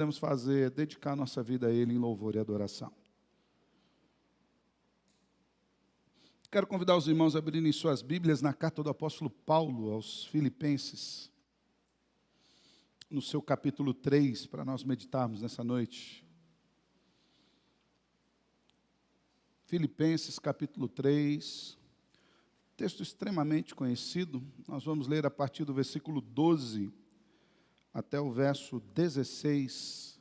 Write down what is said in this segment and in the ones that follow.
podemos fazer é dedicar nossa vida a Ele em louvor e adoração. Quero convidar os irmãos a abrirem suas Bíblias na carta do apóstolo Paulo aos Filipenses, no seu capítulo 3, para nós meditarmos nessa noite. Filipenses, capítulo 3, texto extremamente conhecido. Nós vamos ler a partir do versículo 12 até o verso 16,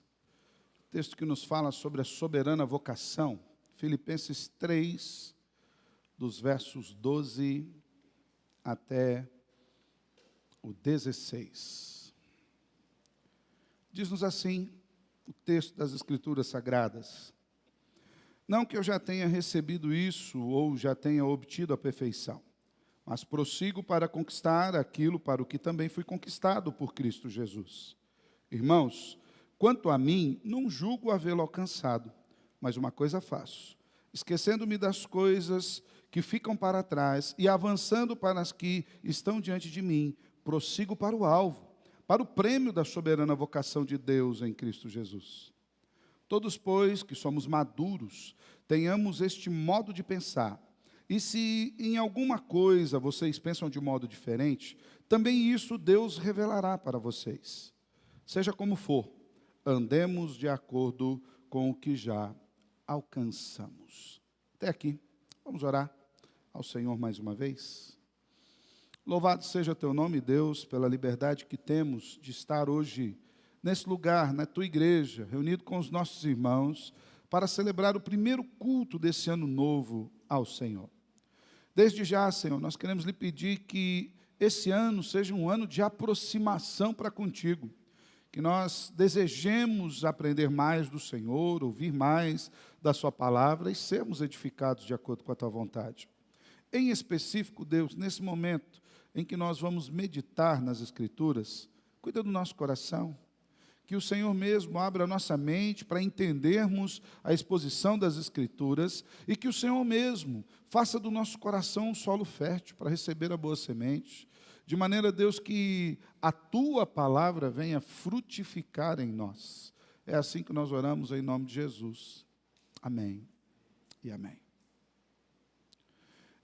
texto que nos fala sobre a soberana vocação. Filipenses 3, dos versos 12 até o 16. Diz-nos assim o texto das Escrituras Sagradas: não que eu já tenha recebido isso ou já tenha obtido a perfeição, mas prossigo para conquistar aquilo para o que também fui conquistado por Cristo Jesus. Irmãos, quanto a mim, não julgo havê-lo alcançado, mas uma coisa faço, esquecendo-me das coisas que ficam para trás e avançando para as que estão diante de mim, prossigo para o alvo, para o prêmio da soberana vocação de Deus em Cristo Jesus. Todos, pois, que somos maduros, tenhamos este modo de pensar. E se em alguma coisa vocês pensam de modo diferente, também isso Deus revelará para vocês. Seja como for, andemos de acordo com o que já alcançamos. Até aqui. Vamos orar ao Senhor mais uma vez. Louvado seja teu nome, Deus, pela liberdade que temos de estar hoje nesse lugar, na tua igreja, reunido com os nossos irmãos, para celebrar o primeiro culto desse ano novo ao Senhor. Desde já, Senhor, nós queremos lhe pedir que esse ano seja um ano de aproximação para contigo, que nós desejemos aprender mais do Senhor, ouvir mais da sua palavra e sermos edificados de acordo com a tua vontade. Em específico, Deus, nesse momento em que nós vamos meditar nas Escrituras, cuida do nosso coração, que o Senhor mesmo abra a nossa mente para entendermos a exposição das Escrituras e que o Senhor mesmo faça do nosso coração um solo fértil para receber a boa semente, de maneira, Deus, que a tua palavra venha frutificar em nós. É assim que nós oramos em nome de Jesus. Amém e amém.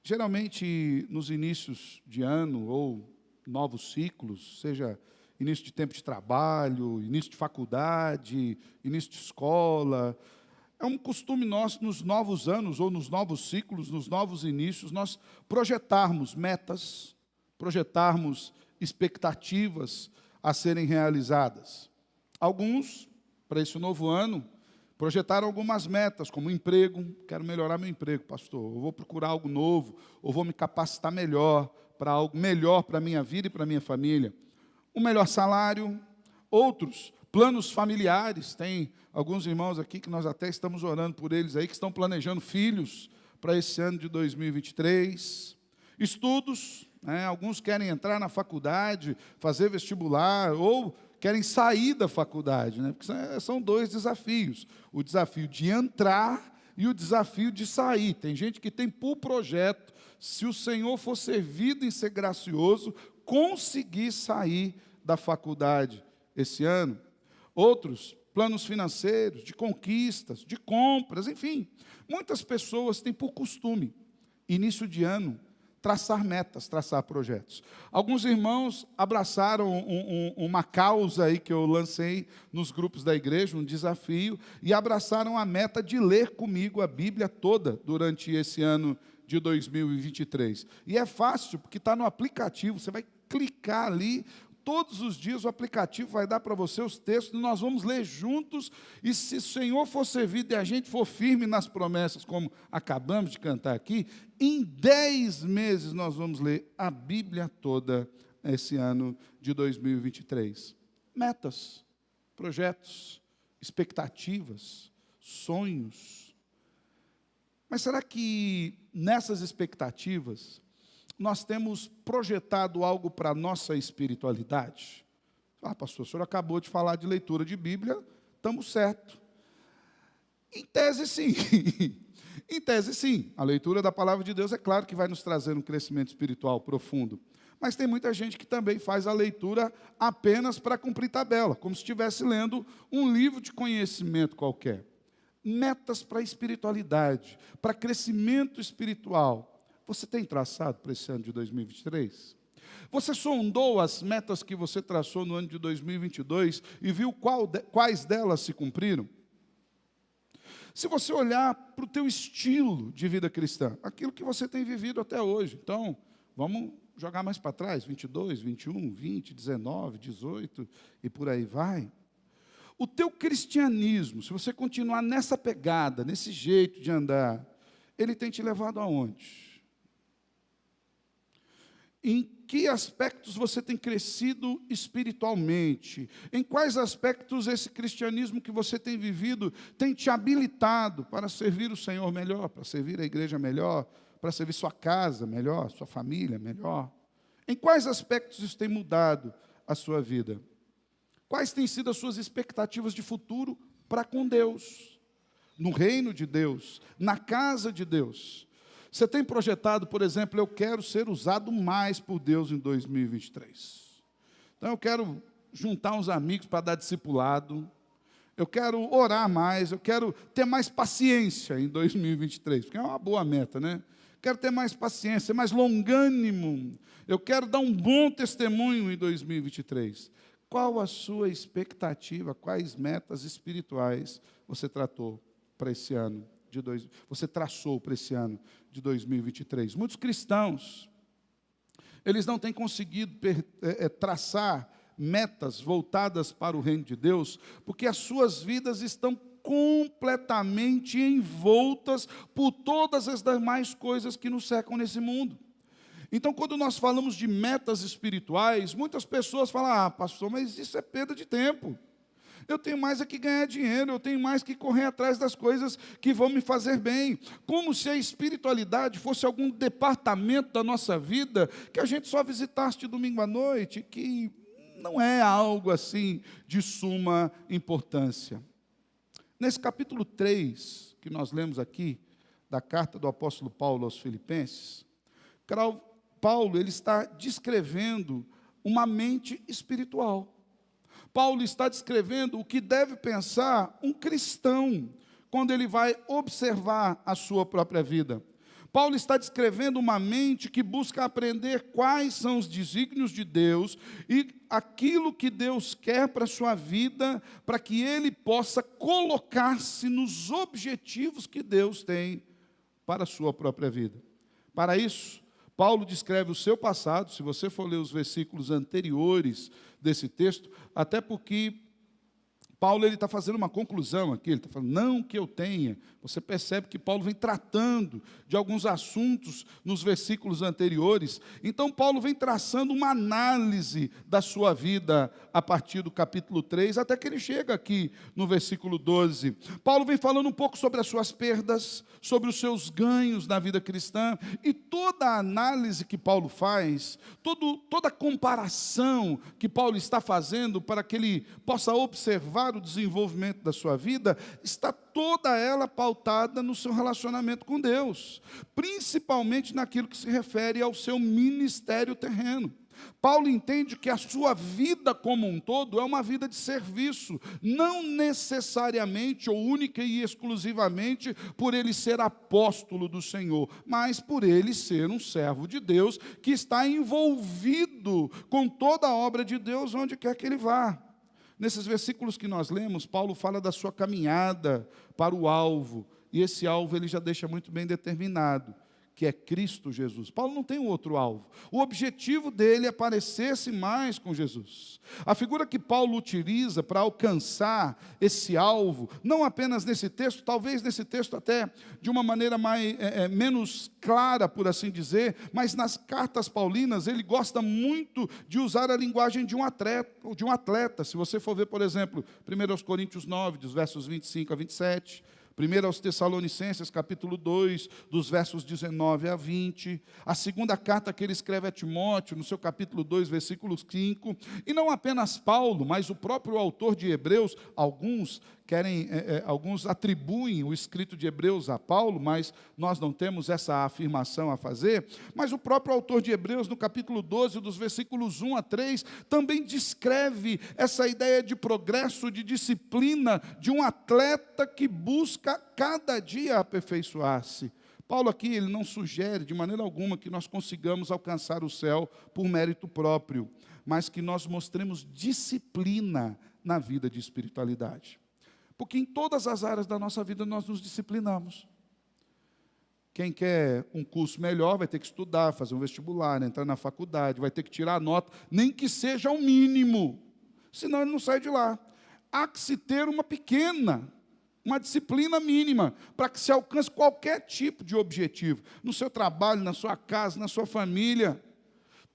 Geralmente, nos inícios de ano ou novos ciclos, seja início de tempo de trabalho, início de faculdade, início de escola, é um costume nosso nos novos anos ou nos novos ciclos, nos novos inícios, nós projetarmos metas, projetarmos expectativas a serem realizadas. Alguns, para esse novo ano, projetaram algumas metas, como emprego. Quero melhorar meu emprego, pastor. Eu vou procurar algo novo, ou vou me capacitar melhor para algo melhor para a minha vida e para a minha família. Um melhor salário. Outros, planos familiares. Tem alguns irmãos aqui que nós até estamos orando por eles aí, que estão planejando filhos para esse ano de 2023. Estudos, né? Alguns querem entrar na faculdade, fazer vestibular, ou querem sair da faculdade, né? Porque são dois desafios. O desafio de entrar e o desafio de sair. Tem gente que tem por projeto, se o Senhor for servido em ser gracioso, conseguir sair da faculdade esse ano. Outros, planos financeiros, de conquistas, de compras, enfim. Muitas pessoas têm por costume, início de ano, traçar metas, traçar projetos. Alguns irmãos abraçaram uma causa aí que eu lancei nos grupos da igreja, um desafio, e abraçaram a meta de ler comigo a Bíblia toda durante esse ano de 2023. E é fácil, porque está no aplicativo, você vai clicar ali, todos os dias o aplicativo vai dar para você os textos, e nós vamos ler juntos, e se o Senhor for servido e a gente for firme nas promessas, como acabamos de cantar aqui, em 10 meses nós vamos ler a Bíblia toda esse ano de 2023. Metas, projetos, expectativas, sonhos. Mas será que nessas expectativas nós temos projetado algo para a nossa espiritualidade? Ah, pastor, o senhor acabou de falar de leitura de Bíblia, estamos certo. Em tese, sim. Em tese, sim. A leitura da palavra de Deus é claro que vai nos trazer um crescimento espiritual profundo. Mas tem muita gente que também faz a leitura apenas para cumprir tabela, como se estivesse lendo um livro de conhecimento qualquer. Metas para a espiritualidade, para crescimento espiritual. Você tem traçado para esse ano de 2023? Você sondou as metas que você traçou no ano de 2022 e viu quais delas se cumpriram? Se você olhar para o teu estilo de vida cristã, aquilo que você tem vivido até hoje, então, vamos jogar mais para trás, 22, 21, 20, 19, 18 e por aí vai. O teu cristianismo, se você continuar nessa pegada, nesse jeito de andar, ele tem te levado aonde? Em que aspectos você tem crescido espiritualmente? Em quais aspectos esse cristianismo que você tem vivido tem te habilitado para servir o Senhor melhor, para servir a igreja melhor, para servir sua casa melhor, sua família melhor? Em quais aspectos isso tem mudado a sua vida? Quais têm sido as suas expectativas de futuro para com Deus? No reino de Deus, na casa de Deus. Você tem projetado, por exemplo, eu quero ser usado mais por Deus em 2023. Então eu quero juntar uns amigos para dar discipulado. Eu quero orar mais, eu quero ter mais paciência em 2023, porque é uma boa meta, né? Quero ter mais paciência, mais longânimo. Eu quero dar um bom testemunho em 2023. Qual a sua expectativa? Quais metas espirituais você tratou para esse ano? Você traçou para esse ano de 2023. Muitos cristãos, eles não têm conseguido traçar metas voltadas para o reino de Deus, porque as suas vidas estão completamente envoltas por todas as demais coisas que nos cercam nesse mundo. Então, quando nós falamos de metas espirituais, muitas pessoas falam, pastor, mas isso é perda de tempo. Eu tenho mais é que ganhar dinheiro, eu tenho mais que correr atrás das coisas que vão me fazer bem. Como se a espiritualidade fosse algum departamento da nossa vida que a gente só visitasse de domingo à noite, que não é algo assim de suma importância. Nesse capítulo 3, que nós lemos aqui, da carta do apóstolo Paulo aos Filipenses, Paulo ele está descrevendo uma mente espiritual. Paulo está descrevendo o que deve pensar um cristão quando ele vai observar a sua própria vida. Paulo está descrevendo uma mente que busca aprender quais são os desígnios de Deus e aquilo que Deus quer para a sua vida, para que ele possa colocar-se nos objetivos que Deus tem para a sua própria vida. Para isso, Paulo descreve o seu passado, se você for ler os versículos anteriores desse texto, até porque Paulo está fazendo uma conclusão aqui, ele está falando, não que eu tenha. Você percebe que Paulo vem tratando de alguns assuntos nos versículos anteriores. Então, Paulo vem traçando uma análise da sua vida a partir do capítulo 3, até que ele chega aqui no versículo 12. Paulo vem falando um pouco sobre as suas perdas, sobre os seus ganhos na vida cristã, e toda a análise que Paulo faz, toda a comparação que Paulo está fazendo para que ele possa observar o desenvolvimento da sua vida, está toda ela pautada no seu relacionamento com Deus, principalmente naquilo que se refere ao seu ministério terreno. Paulo entende que a sua vida como um todo é uma vida de serviço, não necessariamente ou única e exclusivamente por ele ser apóstolo do Senhor, mas por ele ser um servo de Deus que está envolvido com toda a obra de Deus onde quer que ele vá. Nesses versículos que nós lemos, Paulo fala da sua caminhada para o alvo, e esse alvo ele já deixa muito bem determinado, que é Cristo Jesus. Paulo não tem outro alvo. O objetivo dele é parecer-se mais com Jesus. A figura que Paulo utiliza para alcançar esse alvo, não apenas nesse texto, talvez nesse texto até de uma maneira menos clara, por assim dizer, mas nas cartas paulinas ele gosta muito de usar a linguagem de um atleta. Se você for ver, por exemplo, 1 Coríntios 9, dos versos 25 a 27, 1 aos Tessalonicenses, capítulo 2, dos versos 19 a 20. A segunda carta que ele escreve a Timóteo, no seu capítulo 2, versículo 5. E não apenas Paulo, mas o próprio autor de Hebreus, alguns alguns atribuem o escrito de Hebreus a Paulo, mas nós não temos essa afirmação a fazer. Mas o próprio autor de Hebreus, no capítulo 12, dos versículos 1 a 3, também descreve essa ideia de progresso, de disciplina, de um atleta que busca cada dia aperfeiçoar-se. Paulo aqui, ele não sugere de maneira alguma que nós consigamos alcançar o céu por mérito próprio, mas que nós mostremos disciplina na vida de espiritualidade. Porque em todas as áreas da nossa vida nós nos disciplinamos. Quem quer um curso melhor vai ter que estudar, fazer um vestibular, entrar na faculdade, vai ter que tirar a nota, nem que seja o mínimo, senão ele não sai de lá. Há que se ter uma disciplina mínima, para que se alcance qualquer tipo de objetivo, no seu trabalho, na sua casa, na sua família.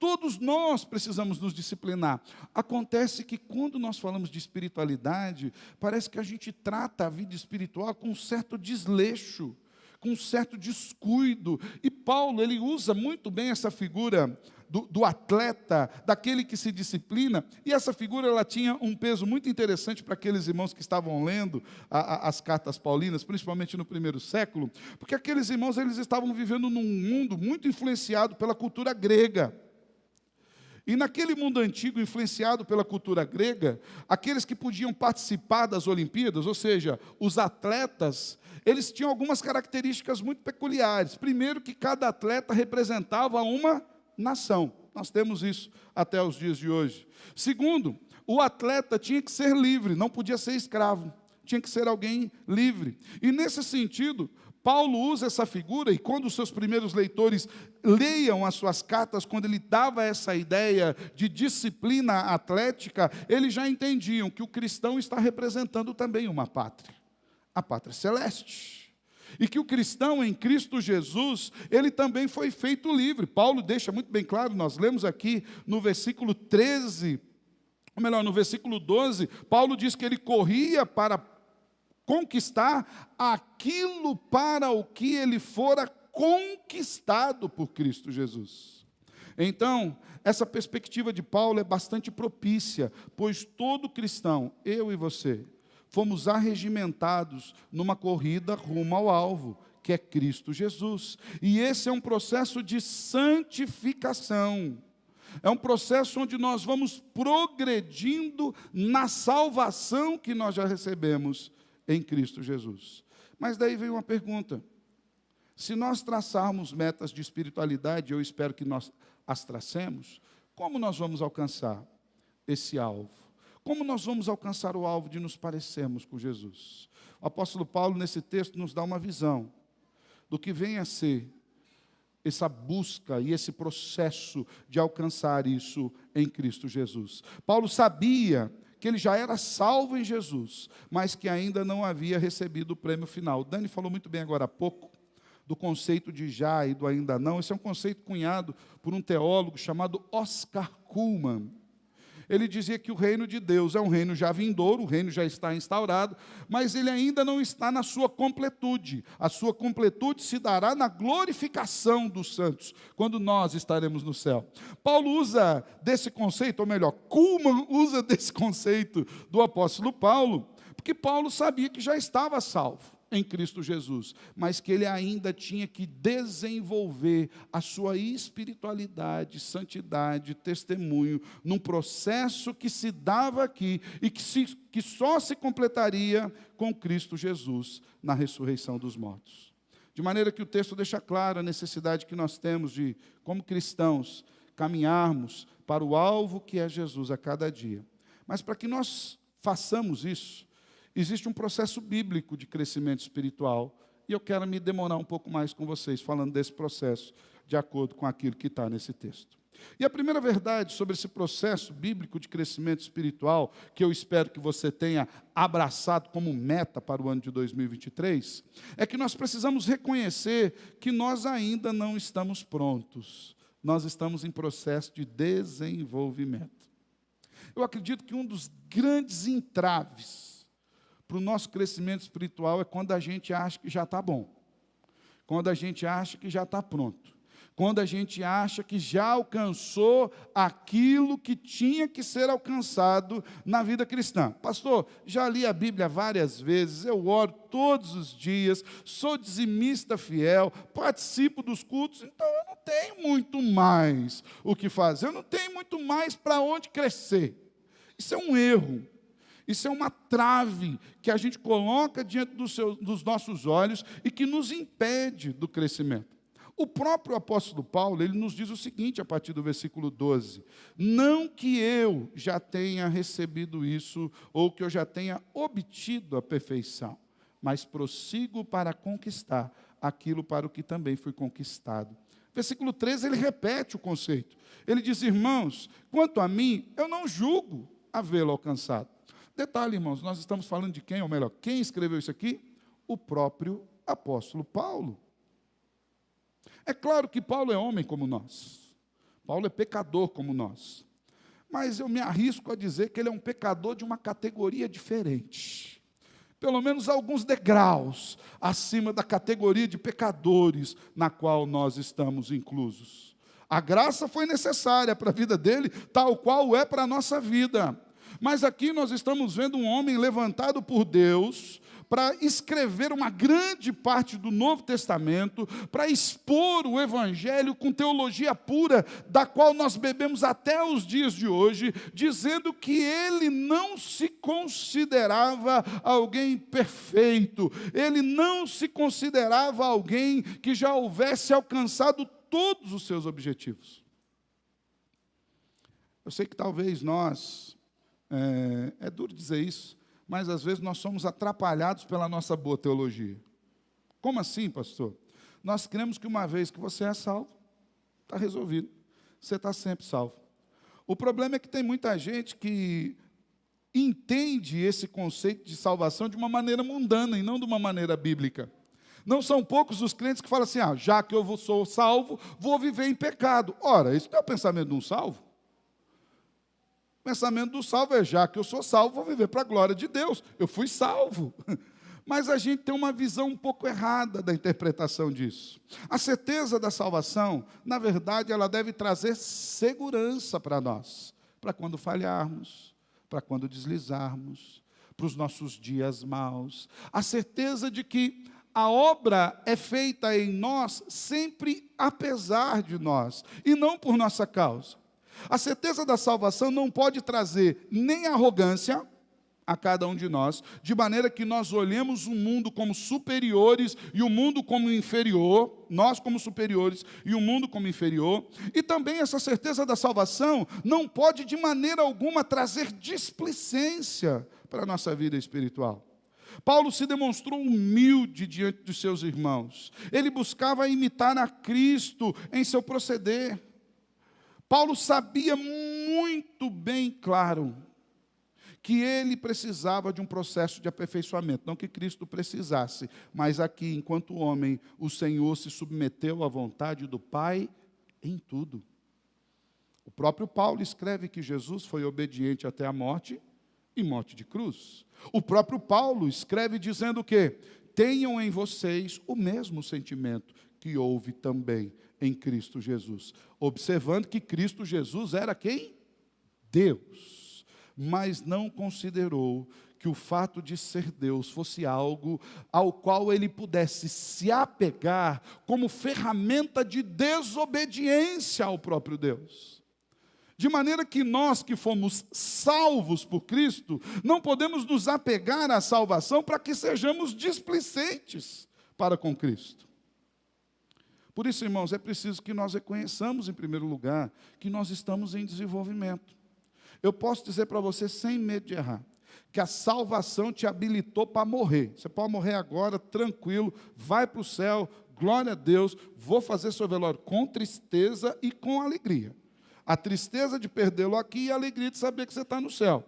Todos nós precisamos nos disciplinar. Acontece que quando nós falamos de espiritualidade, parece que a gente trata a vida espiritual com um certo desleixo, com um certo descuido. E Paulo, ele usa muito bem essa figura do atleta, daquele que se disciplina, e essa figura ela tinha um peso muito interessante para aqueles irmãos que estavam lendo as cartas paulinas, principalmente no primeiro século, porque aqueles irmãos eles estavam vivendo num mundo muito influenciado pela cultura grega. E naquele mundo antigo, influenciado pela cultura grega, aqueles que podiam participar das Olimpíadas, ou seja, os atletas, eles tinham algumas características muito peculiares. Primeiro, que cada atleta representava uma nação. Nós temos isso até os dias de hoje. Segundo, o atleta tinha que ser livre, não podia ser escravo. Tinha que ser alguém livre. E nesse sentido, Paulo usa essa figura, e quando os seus primeiros leitores leiam as suas cartas, quando ele dava essa ideia de disciplina atlética, eles já entendiam que o cristão está representando também uma pátria, a pátria celeste. E que o cristão em Cristo Jesus, ele também foi feito livre. Paulo deixa muito bem claro, nós lemos aqui no versículo 13, ou melhor, no versículo 12, Paulo diz que ele corria para conquistar aquilo para o que ele fora conquistado por Cristo Jesus. Então, essa perspectiva de Paulo é bastante propícia, pois todo cristão, eu e você, fomos arregimentados numa corrida rumo ao alvo, que é Cristo Jesus. E esse é um processo de santificação. É um processo onde nós vamos progredindo na salvação que nós já recebemos em Cristo Jesus. Mas daí vem uma pergunta. Se nós traçarmos metas de espiritualidade, eu espero que nós as tracemos, como nós vamos alcançar esse alvo? Como nós vamos alcançar o alvo de nos parecermos com Jesus? O apóstolo Paulo, nesse texto, nos dá uma visão do que vem a ser essa busca e esse processo de alcançar isso em Cristo Jesus. Paulo sabia que ele já era salvo em Jesus, mas que ainda não havia recebido o prêmio final. O Dani falou muito bem agora há pouco do conceito de já e do ainda não. Esse é um conceito cunhado por um teólogo chamado Oscar Cullmann. Ele dizia que o reino de Deus é um reino já vindouro, o reino já está instaurado, mas ele ainda não está na sua completude. A sua completude se dará na glorificação dos santos, quando nós estaremos no céu. Paulo usa desse conceito, ou melhor, Cullmann usa desse conceito do apóstolo Paulo, porque Paulo sabia que já estava salvo em Cristo Jesus, mas que ele ainda tinha que desenvolver a sua espiritualidade, santidade, testemunho, num processo que se dava aqui e que só se completaria com Cristo Jesus na ressurreição dos mortos. De maneira que o texto deixa claro a necessidade que nós temos de, como cristãos, caminharmos para o alvo que é Jesus a cada dia. Mas para que nós façamos isso, existe um processo bíblico de crescimento espiritual, e eu quero me demorar um pouco mais com vocês, falando desse processo, de acordo com aquilo que está nesse texto. E a primeira verdade sobre esse processo bíblico de crescimento espiritual, que eu espero que você tenha abraçado como meta para o ano de 2023, é que nós precisamos reconhecer que nós ainda não estamos prontos. Nós estamos em processo de desenvolvimento. Eu acredito que um dos grandes entraves para o nosso crescimento espiritual é quando a gente acha que já está bom, quando a gente acha que já está pronto, quando a gente acha que já alcançou aquilo que tinha que ser alcançado na vida cristã. Pastor, já li a Bíblia várias vezes, eu oro todos os dias, sou dizimista fiel, participo dos cultos, então eu não tenho muito mais o que fazer, eu não tenho muito mais para onde crescer. Isso é um erro. Isso é uma trave que a gente coloca diante dos nossos olhos e que nos impede do crescimento. O próprio apóstolo Paulo, ele nos diz o seguinte, a partir do versículo 12: não que eu já tenha recebido isso, ou que eu já tenha obtido a perfeição, mas prossigo para conquistar aquilo para o que também fui conquistado. Versículo 13, ele repete o conceito. Ele diz: irmãos, quanto a mim, eu não julgo havê-lo alcançado. Detalhe, irmãos, nós estamos falando de quem, ou melhor, quem escreveu isso aqui? O próprio apóstolo Paulo. É claro que Paulo é homem como nós. Paulo é pecador como nós. Mas eu me arrisco a dizer que ele é um pecador de uma categoria diferente. Pelo menos alguns degraus acima da categoria de pecadores na qual nós estamos inclusos. A graça foi necessária para a vida dele, tal qual é para a nossa vida. Mas aqui nós estamos vendo um homem levantado por Deus para escrever uma grande parte do Novo Testamento, para expor o Evangelho com teologia pura, da qual nós bebemos até os dias de hoje, dizendo que ele não se considerava alguém perfeito, ele não se considerava alguém que já houvesse alcançado todos os seus objetivos. Eu sei que talvez nós, é duro dizer isso, mas às vezes nós somos atrapalhados pela nossa boa teologia. Como assim, pastor? Nós cremos que uma vez que você é salvo, está resolvido. Você está sempre salvo. O problema é que tem muita gente que entende esse conceito de salvação de uma maneira mundana e não de uma maneira bíblica. Não são poucos os crentes que falam assim: já que eu sou salvo, vou viver em pecado. Ora, isso não é o pensamento de um salvo. O pensamento do salvo é: já que eu sou salvo, vou viver para a glória de Deus. Eu fui salvo. Mas a gente tem uma visão um pouco errada da interpretação disso. A certeza da salvação, na verdade, ela deve trazer segurança para nós, para quando falharmos, para quando deslizarmos, para os nossos dias maus. A certeza de que a obra é feita em nós sempre apesar de nós, e não por nossa causa. A certeza da salvação não pode trazer nem arrogância a cada um de nós, de maneira que nós olhemos o mundo como superiores e o mundo como inferior, nós como superiores e o mundo como inferior. E também essa certeza da salvação não pode de maneira alguma trazer displicência para a nossa vida espiritual. Paulo se demonstrou humilde diante dos seus irmãos. Ele buscava imitar a Cristo em seu proceder. Paulo sabia muito bem claro que ele precisava de um processo de aperfeiçoamento, não que Cristo precisasse, mas aqui, enquanto homem, o Senhor se submeteu à vontade do Pai em tudo. O próprio Paulo escreve que Jesus foi obediente até a morte e morte de cruz. O próprio Paulo escreve dizendo que tenham em vocês o mesmo sentimento que houve também em Cristo Jesus. Observando que Cristo Jesus era quem? Deus. Mas não considerou que o fato de ser Deus fosse algo ao qual ele pudesse se apegar como ferramenta de desobediência ao próprio Deus. De maneira que nós que fomos salvos por Cristo, não podemos nos apegar à salvação para que sejamos displicentes para com Cristo. Por isso, irmãos, é preciso que nós reconheçamos, em primeiro lugar, que nós estamos em desenvolvimento. Eu posso dizer para você, sem medo de errar, que a salvação te habilitou para morrer. Você pode morrer agora, tranquilo, vai para o céu, glória a Deus, vou fazer seu velório com tristeza e com alegria. A tristeza de perdê-lo aqui e a alegria de saber que você está no céu.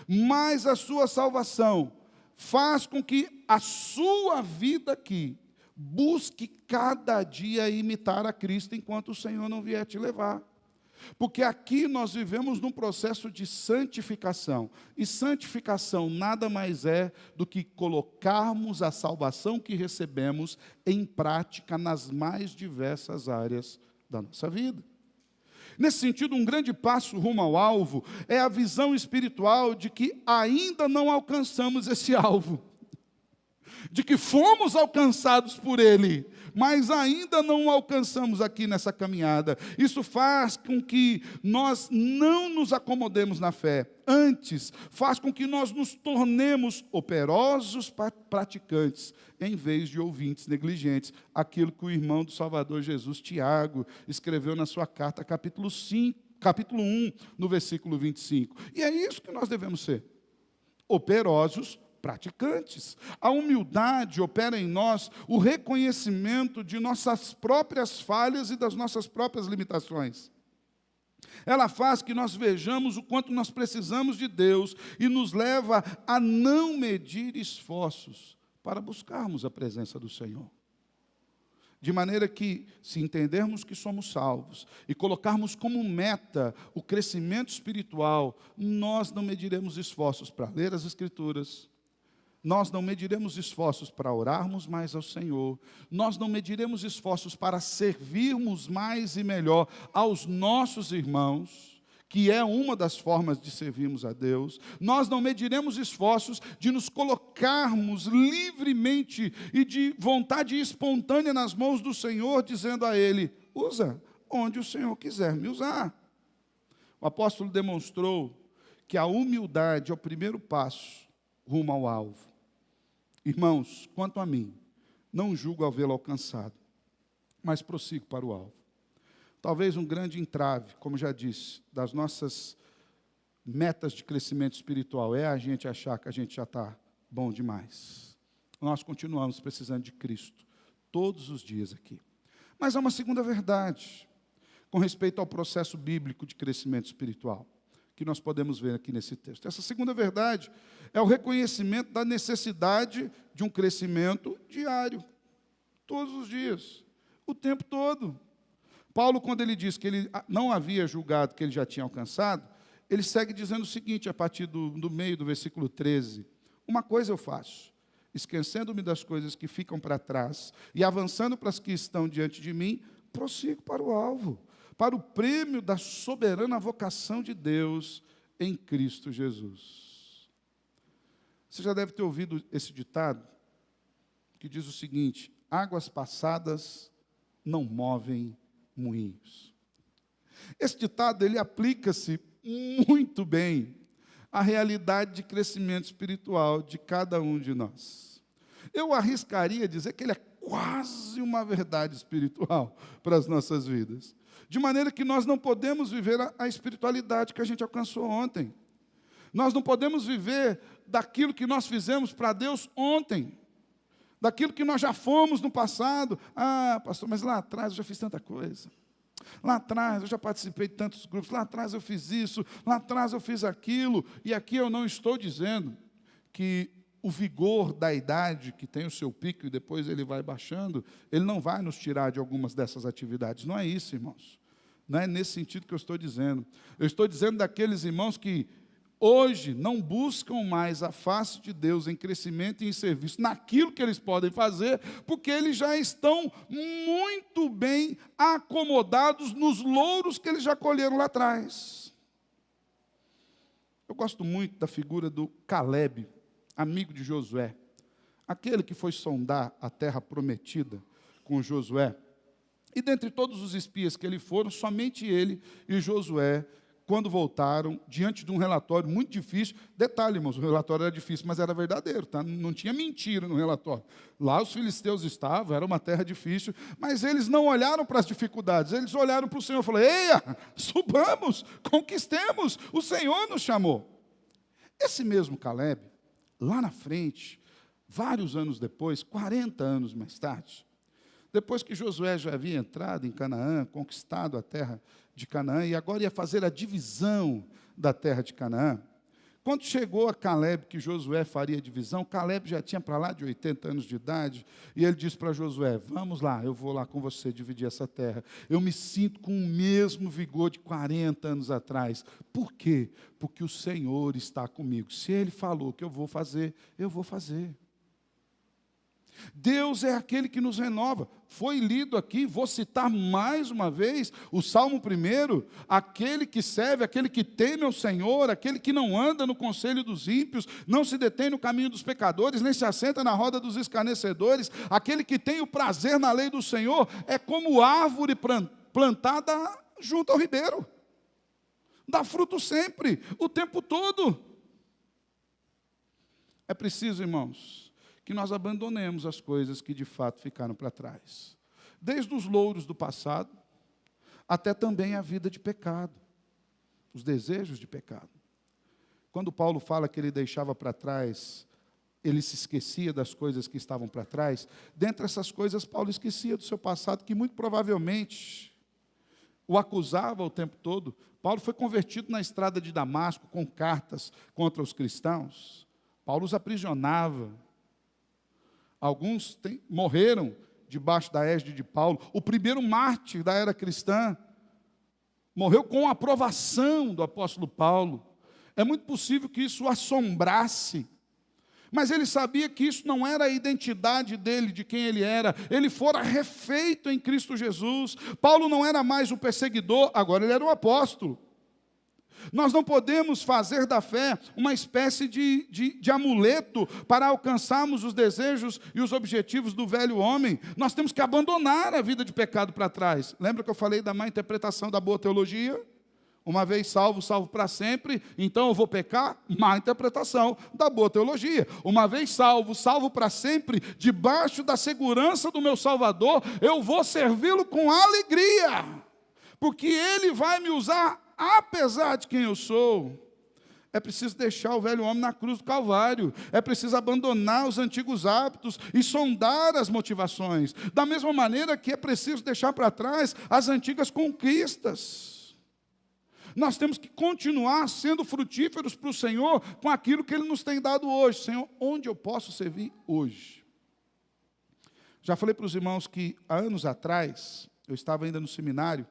Mas a sua salvação faz com que a sua vida aqui busque cada dia imitar a Cristo enquanto o Senhor não vier te levar. Porque aqui nós vivemos num processo de santificação. E santificação nada mais é do que colocarmos a salvação que recebemos em prática nas mais diversas áreas da nossa vida. Nesse sentido, um grande passo rumo ao alvo é a visão espiritual de que ainda não alcançamos esse alvo, de que fomos alcançados por Ele, mas ainda não o alcançamos aqui nessa caminhada. Isso faz com que nós não nos acomodemos na fé. Antes, faz com que nós nos tornemos operosos praticantes, em vez de ouvintes negligentes. Aquilo que o irmão do Salvador Jesus, Tiago, escreveu na sua carta, capítulo 1, no versículo 25. E é isso que nós devemos ser. Operosos praticantes. A humildade opera em nós o reconhecimento de nossas próprias falhas e das nossas próprias limitações. Ela faz que nós vejamos o quanto nós precisamos de Deus e nos leva a não medir esforços para buscarmos a presença do Senhor. De maneira que, se entendermos que somos salvos e colocarmos como meta o crescimento espiritual, nós não mediremos esforços para ler as Escrituras, nós não mediremos esforços para orarmos mais ao Senhor, nós não mediremos esforços para servirmos mais e melhor aos nossos irmãos, que é uma das formas de servirmos a Deus. Nós não mediremos esforços de nos colocarmos livremente e de vontade espontânea nas mãos do Senhor, dizendo a Ele: usa onde o Senhor quiser me usar. O apóstolo demonstrou que a humildade é o primeiro passo rumo ao alvo. Irmãos, quanto a mim, não julgo havê-lo alcançado, mas prossigo para o alvo. Talvez um grande entrave, como já disse, das nossas metas de crescimento espiritual é a gente achar que a gente já está bom demais. Nós continuamos precisando de Cristo todos os dias aqui. Mas há uma segunda verdade com respeito ao processo bíblico de crescimento espiritual, que nós podemos ver aqui nesse texto. Essa segunda verdade é o reconhecimento da necessidade de um crescimento diário, todos os dias, o tempo todo. Paulo, quando ele diz que ele não havia julgado que ele já tinha alcançado, ele segue dizendo o seguinte, a partir do meio do versículo 13: uma coisa eu faço, esquecendo-me das coisas que ficam para trás e avançando para as que estão diante de mim, prossigo para o alvo, para o prêmio da soberana vocação de Deus em Cristo Jesus. Você já deve ter ouvido esse ditado, que diz o seguinte: águas passadas não movem moinhos. Esse ditado, ele aplica-se muito bem à realidade de crescimento espiritual de cada um de nós. Eu arriscaria dizer que ele é quase uma verdade espiritual para as nossas vidas. De maneira que nós não podemos viver a espiritualidade que a gente alcançou ontem. Nós não podemos viver daquilo que nós fizemos para Deus ontem, daquilo que nós já fomos no passado. Ah, pastor, mas lá atrás eu já fiz tanta coisa. Lá atrás eu já participei de tantos grupos. Lá atrás eu fiz isso. Lá atrás eu fiz aquilo. E aqui eu não estou dizendo que o vigor da idade, que tem o seu pico e depois ele vai baixando, ele não vai nos tirar de algumas dessas atividades. Não é isso, irmãos. Não é nesse sentido que eu estou dizendo. Eu estou dizendo daqueles irmãos que hoje não buscam mais a face de Deus em crescimento e em serviço, naquilo que eles podem fazer, porque eles já estão muito bem acomodados nos louros que eles já colheram lá atrás. Eu gosto muito da figura do Caleb, amigo de Josué, aquele que foi sondar a terra prometida com Josué. E dentre todos os espias que ele foram, somente ele e Josué, quando voltaram, diante de um relatório muito difícil. Detalhe, irmãos, o relatório era difícil, mas era verdadeiro, tá? Não tinha mentira no relatório. Lá os filisteus estavam, era uma terra difícil, mas eles não olharam para as dificuldades, eles olharam para o Senhor e falaram: eia, subamos, conquistemos, o Senhor nos chamou. Esse mesmo Caleb, lá na frente, vários anos depois, 40 anos mais tarde, depois que Josué já havia entrado em Canaã, conquistado a terra de Canaã, e agora ia fazer a divisão da terra de Canaã, quando chegou a Caleb que Josué faria a divisão, Caleb já tinha para lá de 80 anos de idade, e ele disse para Josué: vamos lá, eu vou lá com você dividir essa terra. Eu me sinto com o mesmo vigor de 40 anos atrás. Por quê? Porque o Senhor está comigo. Se Ele falou que eu vou fazer, eu vou fazer. Deus é aquele que nos renova. Foi lido aqui, vou citar mais uma vez, o Salmo 1, aquele que serve, aquele que teme ao Senhor, aquele que não anda no conselho dos ímpios, não se detém no caminho dos pecadores, nem se assenta na roda dos escarnecedores, aquele que tem o prazer na lei do Senhor, é como árvore plantada junto ao ribeiro. Dá fruto sempre, o tempo todo. É preciso, irmãos, que nós abandonemos as coisas que de fato ficaram para trás. Desde os louros do passado, até também a vida de pecado, os desejos de pecado. Quando Paulo fala que ele deixava para trás, ele se esquecia das coisas que estavam para trás, dentre essas coisas Paulo esquecia do seu passado, que muito provavelmente o acusava o tempo todo. Paulo foi convertido na estrada de Damasco com cartas contra os cristãos. Paulo os aprisionava. Alguns morreram debaixo da égide de Paulo. O primeiro mártir da era cristã morreu com a aprovação do apóstolo Paulo. É muito possível que isso o assombrasse, mas ele sabia que isso não era a identidade dele, de quem ele era. Ele fora refeito em Cristo Jesus. Paulo não era mais o perseguidor, agora ele era o apóstolo. Nós não podemos fazer da fé uma espécie de amuleto para alcançarmos os desejos e os objetivos do velho homem. Nós temos que abandonar a vida de pecado para trás. Lembra que eu falei da má interpretação da boa teologia? Uma vez salvo, salvo para sempre, então eu vou pecar? Má interpretação da boa teologia. Uma vez salvo, salvo para sempre, debaixo da segurança do meu Salvador, eu vou servi-lo com alegria, porque Ele vai me usar apesar de quem eu sou. É preciso deixar o velho homem na cruz do Calvário. É preciso abandonar os antigos hábitos e sondar as motivações. Da mesma maneira que é preciso deixar para trás as antigas conquistas. Nós temos que continuar sendo frutíferos para o Senhor com aquilo que Ele nos tem dado hoje. Senhor, onde eu posso servir hoje? Já falei para os irmãos que há anos atrás, eu estava ainda no seminário,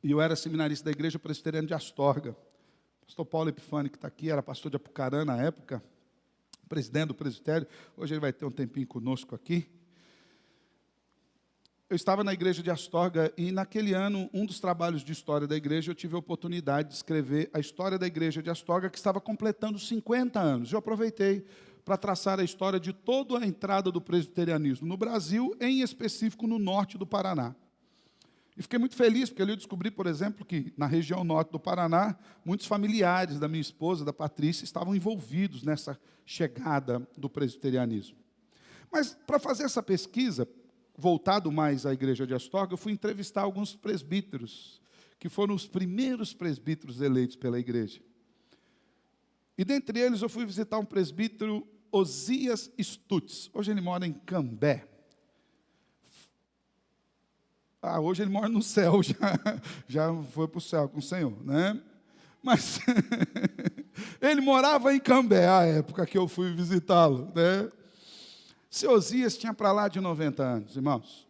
e eu era seminarista da Igreja Presbiteriana de Astorga. O pastor Paulo Epifânio, que está aqui, era pastor de Apucarana na época, presidente do presbitério. Hoje ele vai ter um tempinho conosco aqui. Eu estava na Igreja de Astorga e, naquele ano, um dos trabalhos de história da igreja, eu tive a oportunidade de escrever a história da Igreja de Astorga, que estava completando 50 anos. Eu aproveitei para traçar a história de toda a entrada do presbiterianismo no Brasil, em específico no norte do Paraná. E fiquei muito feliz, porque ali eu descobri, por exemplo, que na região norte do Paraná, muitos familiares da minha esposa, da Patrícia, estavam envolvidos nessa chegada do presbiterianismo. Mas, para fazer essa pesquisa, voltado mais à Igreja de Astorga, eu fui entrevistar alguns presbíteros, que foram os primeiros presbíteros eleitos pela igreja. E, dentre eles, eu fui visitar um presbítero, Osias Stutz. Hoje ele mora em Cambé. Hoje ele mora no céu, já foi para o céu com o Senhor, né? Mas ele morava em Cambé, à época que eu fui visitá-lo, né? Seu Osias tinha para lá de 90 anos, irmãos.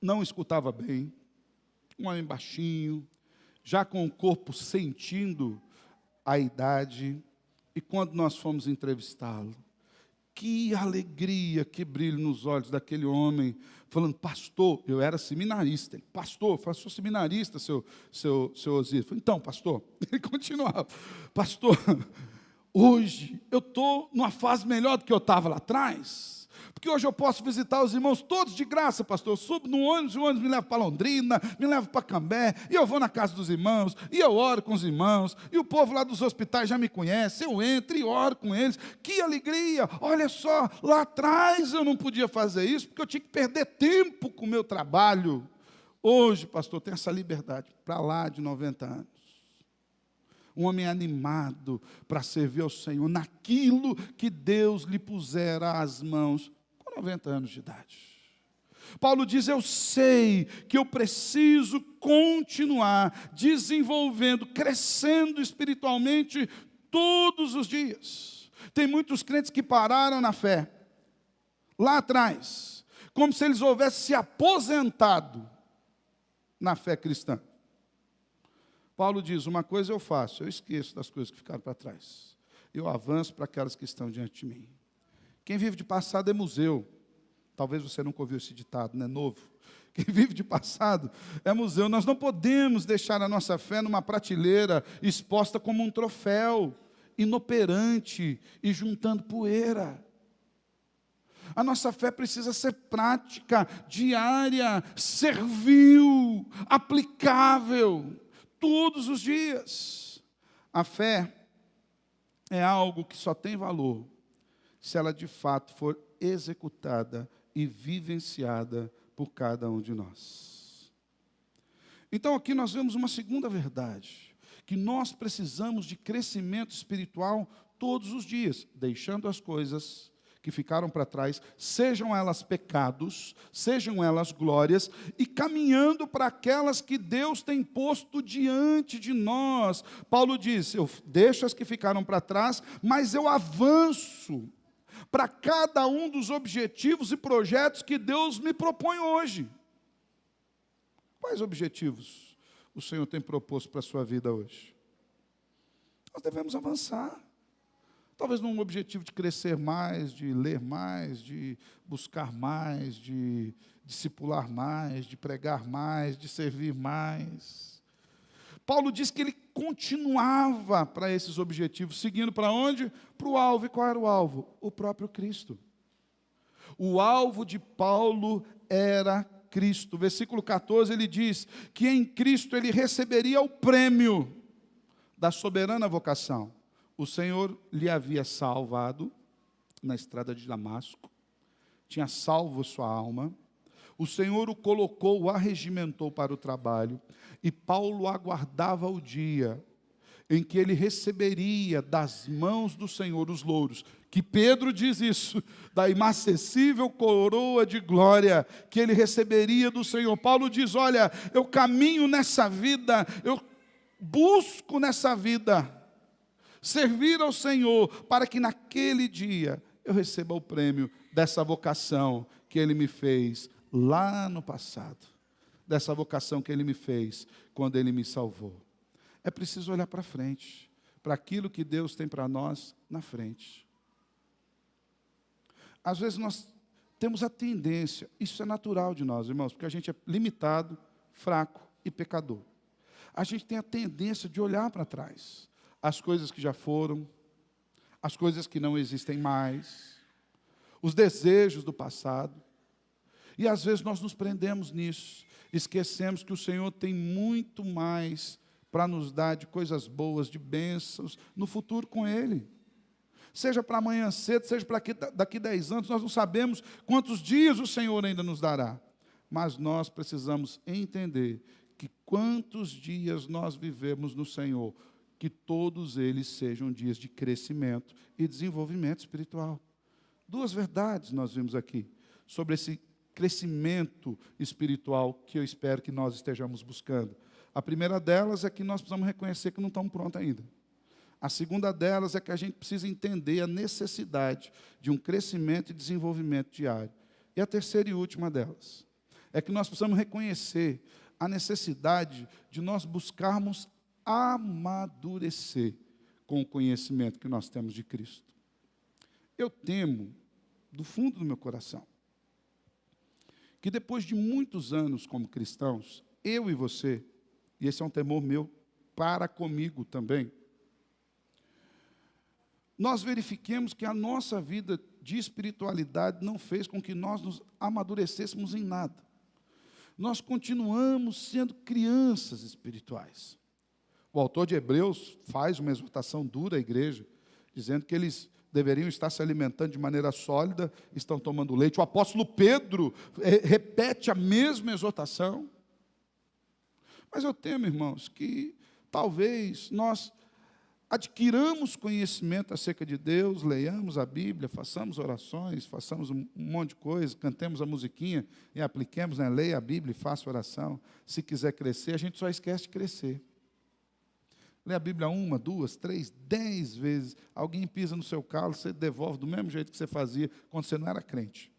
Não escutava bem, um homem baixinho, já com o corpo sentindo a idade. E quando nós fomos entrevistá-lo, que alegria, que brilho nos olhos daquele homem, falando, pastor, eu era seminarista. Ele, pastor, eu falei, sou seminarista, seu Osias. Eu falei, então, pastor, ele continuava, pastor, hoje eu estou numa fase melhor do que eu estava lá atrás, porque hoje eu posso visitar os irmãos todos de graça, pastor. Eu subo no ônibus, o ônibus me leva para Londrina, me leva para Cambé, e eu vou na casa dos irmãos, e eu oro com os irmãos, e o povo lá dos hospitais já me conhece, eu entro e oro com eles. Que alegria! Olha só, lá atrás eu não podia fazer isso, porque eu tinha que perder tempo com o meu trabalho. Hoje, pastor, tem essa liberdade, para lá de 90 anos. Um homem animado para servir ao Senhor naquilo que Deus lhe pusera às mãos, com 90 anos de idade. Paulo diz, eu sei que eu preciso continuar desenvolvendo, crescendo espiritualmente todos os dias. Tem muitos crentes que pararam na fé, lá atrás, como se eles houvessem se aposentado na fé cristã. Paulo diz, uma coisa eu faço, eu esqueço das coisas que ficaram para trás. eu avanço para aquelas que estão diante de mim. Quem vive de passado é museu. Talvez você nunca ouviu esse ditado, não é novo. Quem vive de passado é museu. Nós não podemos deixar a nossa fé numa prateleira exposta como um troféu, inoperante e juntando poeira. A nossa fé precisa ser prática, diária, servil, aplicável, todos os dias. A fé é algo que só tem valor se ela de fato for executada e vivenciada por cada um de nós. Então aqui nós vemos uma segunda verdade, que nós precisamos de crescimento espiritual todos os dias, deixando as coisas que ficaram para trás, sejam elas pecados, sejam elas glórias, e caminhando para aquelas que Deus tem posto diante de nós. Paulo diz, eu deixo as que ficaram para trás, mas eu avanço para cada um dos objetivos e projetos que Deus me propõe hoje. Quais objetivos o Senhor tem proposto para a sua vida hoje? Nós devemos avançar. Talvez num objetivo de crescer mais, de ler mais, de buscar mais, de discipular mais, de pregar mais, de servir mais. Paulo diz que ele continuava para esses objetivos, seguindo para onde? Para o alvo. E qual era o alvo? O próprio Cristo. O alvo de Paulo era Cristo. Versículo 14, ele diz que em Cristo ele receberia o prêmio da soberana vocação. O Senhor lhe havia salvado na estrada de Damasco, tinha salvo sua alma, o Senhor o colocou, o arregimentou para o trabalho, e Paulo aguardava o dia em que ele receberia das mãos do Senhor os louros, que Pedro diz isso, da inacessível coroa de glória que ele receberia do Senhor. Paulo diz, olha, eu caminho nessa vida, eu busco nessa vida, servir ao Senhor, para que naquele dia eu receba o prêmio dessa vocação que Ele me fez lá no passado, dessa vocação que Ele me fez quando Ele me salvou. É preciso olhar para frente, para aquilo que Deus tem para nós na frente. Às vezes nós temos a tendência, isso é natural de nós, irmãos, porque a gente é limitado, fraco e pecador. A gente tem a tendência de olhar para trás, as coisas que já foram, as coisas que não existem mais, os desejos do passado. E às vezes nós nos prendemos nisso, esquecemos que o Senhor tem muito mais para nos dar de coisas boas, de bênçãos, no futuro com Ele. Seja para amanhã cedo, seja para daqui 10 anos, nós não sabemos quantos dias o Senhor ainda nos dará. Mas nós precisamos entender que quantos dias nós vivemos no Senhor, que todos eles sejam dias de crescimento e desenvolvimento espiritual. Duas verdades nós vimos aqui, sobre esse crescimento espiritual que eu espero que nós estejamos buscando. A primeira delas é que nós precisamos reconhecer que não estamos prontos ainda. A segunda delas é que a gente precisa entender a necessidade de um crescimento e desenvolvimento diário. E a terceira e última delas é que nós precisamos reconhecer a necessidade de nós buscarmos amadurecer com o conhecimento que nós temos de Cristo. Eu temo, do fundo do meu coração, que depois de muitos anos como cristãos, eu e você, e esse é um temor meu para comigo também, nós verifiquemos que a nossa vida de espiritualidade não fez com que nós nos amadurecêssemos em nada. Nós continuamos sendo crianças espirituais. O autor de Hebreus faz uma exortação dura à igreja, dizendo que eles deveriam estar se alimentando de maneira sólida, estão tomando leite. O apóstolo Pedro repete a mesma exortação. Mas eu temo, irmãos, que talvez nós adquiramos conhecimento acerca de Deus, leiamos a Bíblia, façamos orações, façamos um monte de coisa, cantemos a musiquinha e apliquemos, né? Leia a Bíblia e faça oração. Se quiser crescer, a gente só esquece de crescer. Lê a Bíblia 1, 2, 3, 10 vezes. Alguém pisa no seu calo, você devolve do mesmo jeito que você fazia quando você não era crente.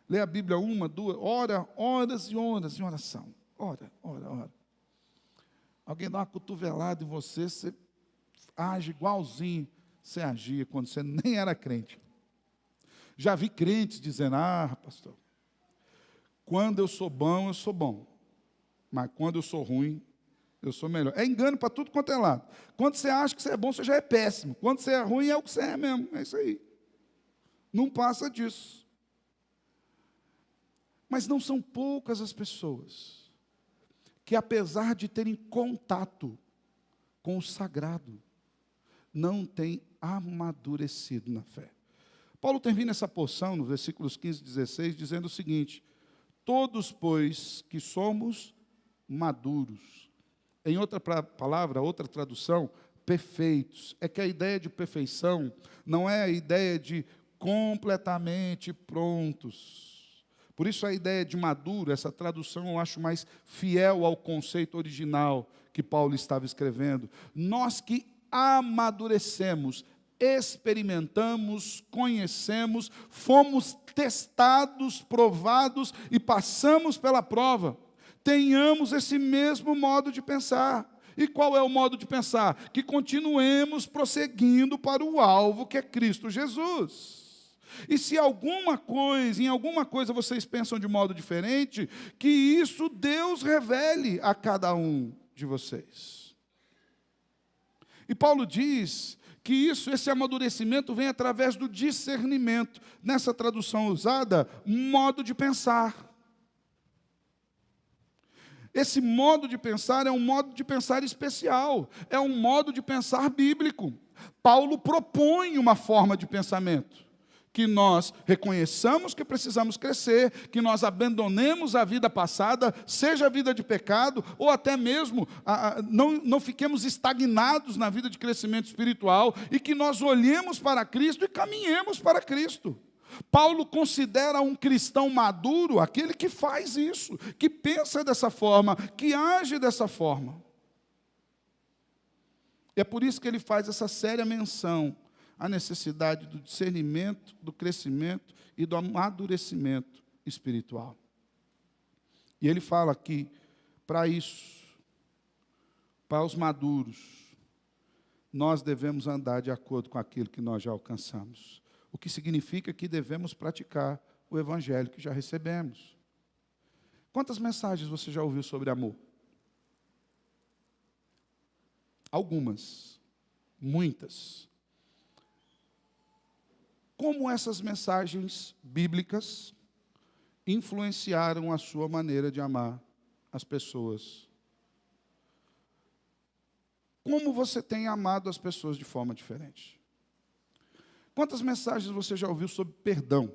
Lê a Bíblia 1, 2, ora, horas e horas em oração. Ora. Alguém dá uma cotovelada em você, você age igualzinho. você agia quando você nem era crente. Já vi crentes dizendo, pastor, quando eu sou bom, mas quando eu sou ruim, eu sou melhor. É engano para tudo quanto é lado. Quando você acha que você é bom, você já é péssimo. Quando você é ruim, é o que você é mesmo. É isso aí. Não passa disso. Mas não são poucas as pessoas que, apesar de terem contato com o sagrado, não têm amadurecido na fé. Paulo termina essa porção, no versículos 15 e 16, dizendo o seguinte: todos, pois, que somos maduros. Em outra palavra, outra tradução, perfeitos. É que a ideia de perfeição não é a ideia de completamente prontos. Por isso a ideia de maduro, essa tradução eu acho mais fiel ao conceito original que Paulo estava escrevendo. Nós que amadurecemos, experimentamos, conhecemos, fomos testados, provados e passamos pela prova. Tenhamos esse mesmo modo de pensar. E qual é o modo de pensar? Que continuemos prosseguindo para o alvo que é Cristo Jesus. E se em alguma coisa vocês pensam de modo diferente, que isso Deus revele a cada um de vocês. E Paulo diz que esse amadurecimento vem através do discernimento. Nessa tradução usada, modo de pensar. Esse modo de pensar é um modo de pensar especial, é um modo de pensar bíblico. Paulo propõe uma forma de pensamento. Que nós reconheçamos que precisamos crescer, que nós abandonemos a vida passada, seja a vida de pecado, ou até mesmo não fiquemos estagnados na vida de crescimento espiritual, e que nós olhemos para Cristo e caminhemos para Cristo. Paulo considera um cristão maduro aquele que faz isso, que pensa dessa forma, que age dessa forma. E é por isso que ele faz essa séria menção a necessidade do discernimento, do crescimento e do amadurecimento espiritual. E ele fala que, para isso, para os maduros, nós devemos andar de acordo com aquilo que nós já alcançamos. O que significa que devemos praticar o evangelho que já recebemos. Quantas mensagens você já ouviu sobre amor? Algumas, muitas. Como essas mensagens bíblicas influenciaram a sua maneira de amar as pessoas? Como você tem amado as pessoas de forma diferente? Quantas mensagens você já ouviu sobre perdão?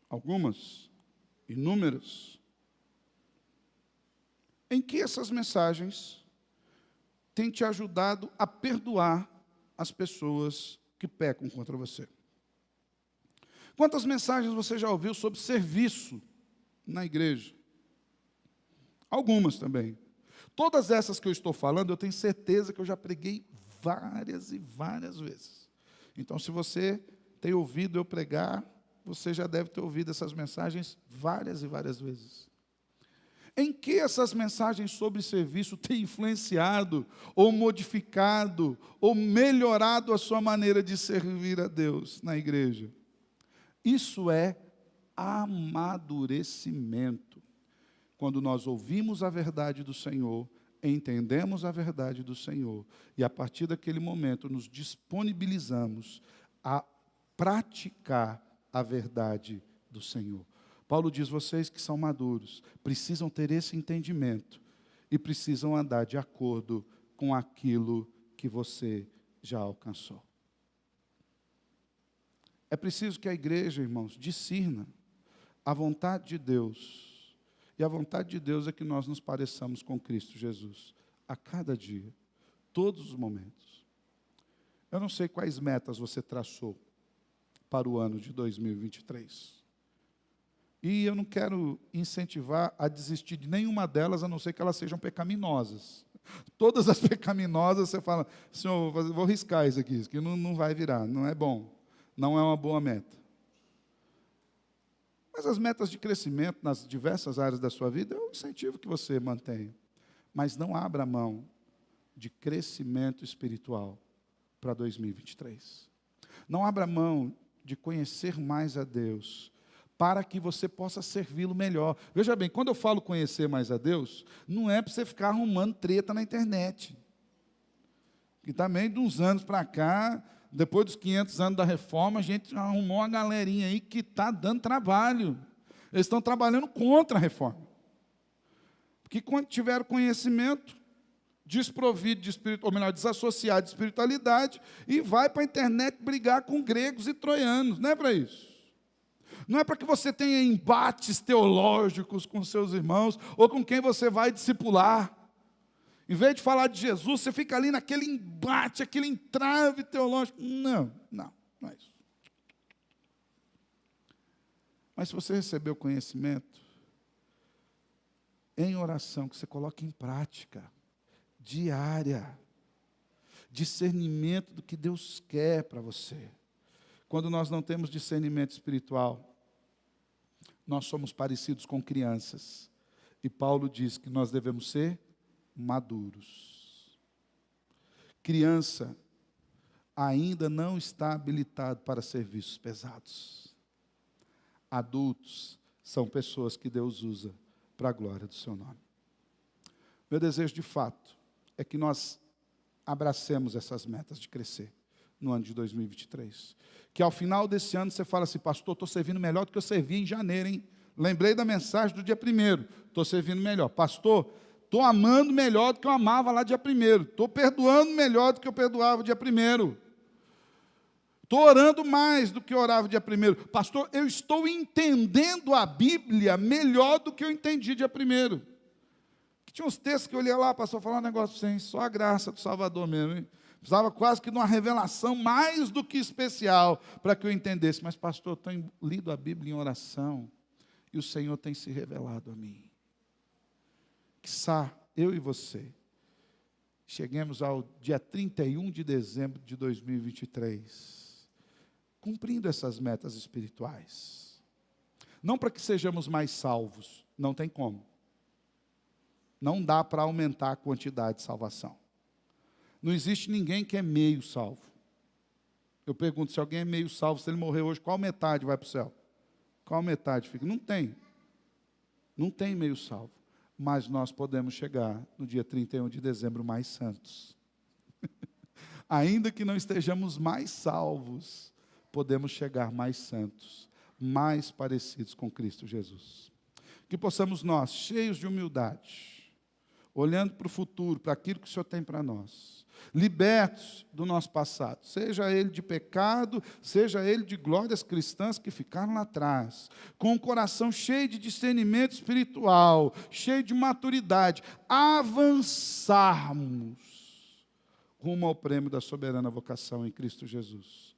Algumas? Inúmeras? Em que essas mensagens têm te ajudado a perdoar as pessoas que pecam contra você? Quantas mensagens você já ouviu sobre serviço na igreja? Algumas também. Todas essas que eu estou falando, eu tenho certeza que eu já preguei várias e várias vezes. Então, se você tem ouvido eu pregar, você já deve ter ouvido essas mensagens várias e várias vezes. Em que essas mensagens sobre serviço têm influenciado, ou modificado, ou melhorado a sua maneira de servir a Deus na igreja? Isso é amadurecimento. Quando nós ouvimos a verdade do Senhor, entendemos a verdade do Senhor, e a partir daquele momento nos disponibilizamos a praticar a verdade do Senhor. Paulo diz, vocês que são maduros, precisam ter esse entendimento, e precisam andar de acordo com aquilo que você já alcançou. É preciso que a igreja, irmãos, discirna a vontade de Deus. E a vontade de Deus é que nós nos pareçamos com Cristo Jesus, a cada dia, todos os momentos. Eu não sei quais metas você traçou para o ano de 2023. E eu não quero incentivar a desistir de nenhuma delas, a não ser que elas sejam pecaminosas. Todas as pecaminosas, você fala, Senhor, vou riscar isso aqui não vai virar, não é bom. Não é uma boa meta. Mas as metas de crescimento nas diversas áreas da sua vida, é um incentivo que você mantenha. Mas não abra mão de crescimento espiritual para 2023. Não abra mão de conhecer mais a Deus, para que você possa servi-lo melhor. Veja bem, quando eu falo conhecer mais a Deus, não é para você ficar arrumando treta na internet. E também de uns anos para cá, depois dos 500 anos da reforma, a gente arrumou uma galerinha aí que está dando trabalho. Eles estão trabalhando contra a reforma. Porque quando tiveram conhecimento, desprovido de espírito, ou melhor, desassociado de espiritualidade, e vai para a internet brigar com gregos e troianos. Não é para isso. Não é para que você tenha embates teológicos com seus irmãos, ou com quem você vai discipular. Em vez de falar de Jesus, você fica ali naquele embate, aquele entrave teológico. Não é isso. Mas se você recebeu conhecimento, em oração, que você coloque em prática, diária, discernimento do que Deus quer para você. Quando nós não temos discernimento espiritual, nós somos parecidos com crianças. E Paulo diz que nós devemos ser maduros. Criança ainda não está habilitado para serviços pesados. Adultos são pessoas que Deus usa para a glória do seu nome. Meu desejo de fato é que nós abracemos essas metas de crescer no ano de 2023. Que ao final desse ano você fala assim, pastor, estou servindo melhor do que eu servi em janeiro, hein? Lembrei da mensagem do dia 1º, estou servindo melhor. Pastor, estou amando melhor do que eu amava lá dia 1º. Estou perdoando melhor do que eu perdoava dia 1º. Estou orando mais do que eu orava dia 1º. Pastor, eu estou entendendo a Bíblia melhor do que eu entendi dia 1º. Tinha uns textos que eu olhei lá, pastor, falar um negócio sem, só a graça do Salvador mesmo, hein? Precisava quase que de uma revelação mais do que especial para que eu entendesse. Mas, pastor, eu tenho lido a Bíblia em oração e o Senhor tem se revelado a mim. Quiçá eu e você cheguemos ao dia 31 de dezembro de 2023, cumprindo essas metas espirituais. Não para que sejamos mais salvos, não tem como. Não dá para aumentar a quantidade de salvação. Não existe ninguém que é meio salvo. Eu pergunto, se alguém é meio salvo, se ele morrer hoje, qual metade vai para o céu? Qual metade fica? Não tem. Não tem meio salvo. Mas nós podemos chegar no dia 31 de dezembro mais santos. Ainda que não estejamos mais salvos, podemos chegar mais santos, mais parecidos com Cristo Jesus. Que possamos nós, cheios de humildade, olhando para o futuro, para aquilo que o Senhor tem para nós, libertos do nosso passado, seja ele de pecado, seja ele de glórias cristãs que ficaram lá atrás, com o coração cheio de discernimento espiritual, cheio de maturidade, avançarmos rumo ao prêmio da soberana vocação em Cristo Jesus,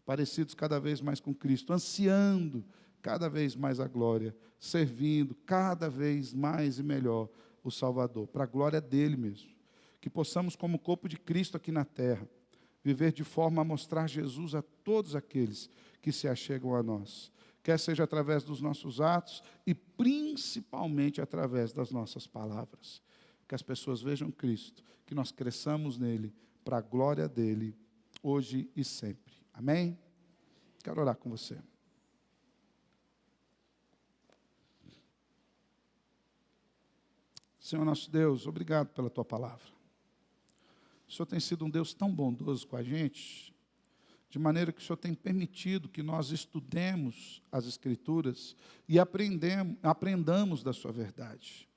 parecidos cada vez mais com Cristo, ansiando cada vez mais a glória, servindo cada vez mais e melhor o Salvador, para a glória dele mesmo. Que possamos, como corpo de Cristo aqui na terra, viver de forma a mostrar Jesus a todos aqueles que se achegam a nós, quer seja através dos nossos atos e principalmente através das nossas palavras. Que as pessoas vejam Cristo, que nós cresçamos nele, para a glória dele, hoje e sempre. Amém? Quero orar com você. Senhor nosso Deus, obrigado pela Tua palavra. O Senhor tem sido um Deus tão bondoso com a gente, de maneira que o Senhor tem permitido que nós estudemos as Escrituras e aprendamos da Sua verdade.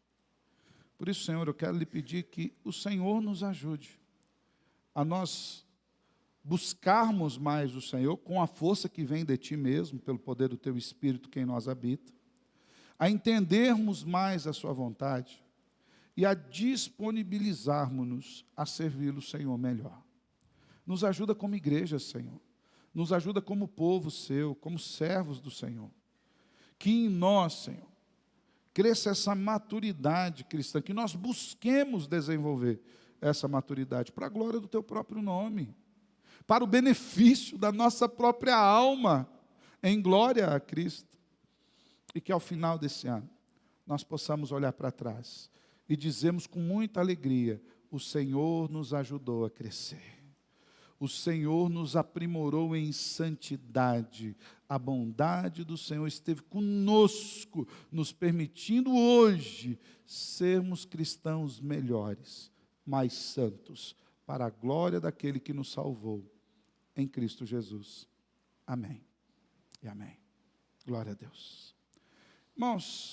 Por isso, Senhor, eu quero lhe pedir que o Senhor nos ajude a nós buscarmos mais o Senhor com a força que vem de Ti mesmo, pelo poder do Teu Espírito que em nós habita, a entendermos mais a Sua vontade, e a disponibilizarmos-nos a servi-lo, Senhor, melhor. Nos ajuda como igreja, Senhor. Nos ajuda como povo seu, como servos do Senhor. Que em nós, Senhor, cresça essa maturidade cristã, que nós busquemos desenvolver essa maturidade para a glória do Teu próprio nome, para o benefício da nossa própria alma, em glória a Cristo. E que ao final desse ano, nós possamos olhar para trás e dizemos com muita alegria, o Senhor nos ajudou a crescer. o Senhor nos aprimorou em santidade. A bondade do Senhor esteve conosco, nos permitindo hoje sermos cristãos melhores, mais santos, para a glória daquele que nos salvou, em Cristo Jesus. Amém e amém. Glória a Deus. Irmãos,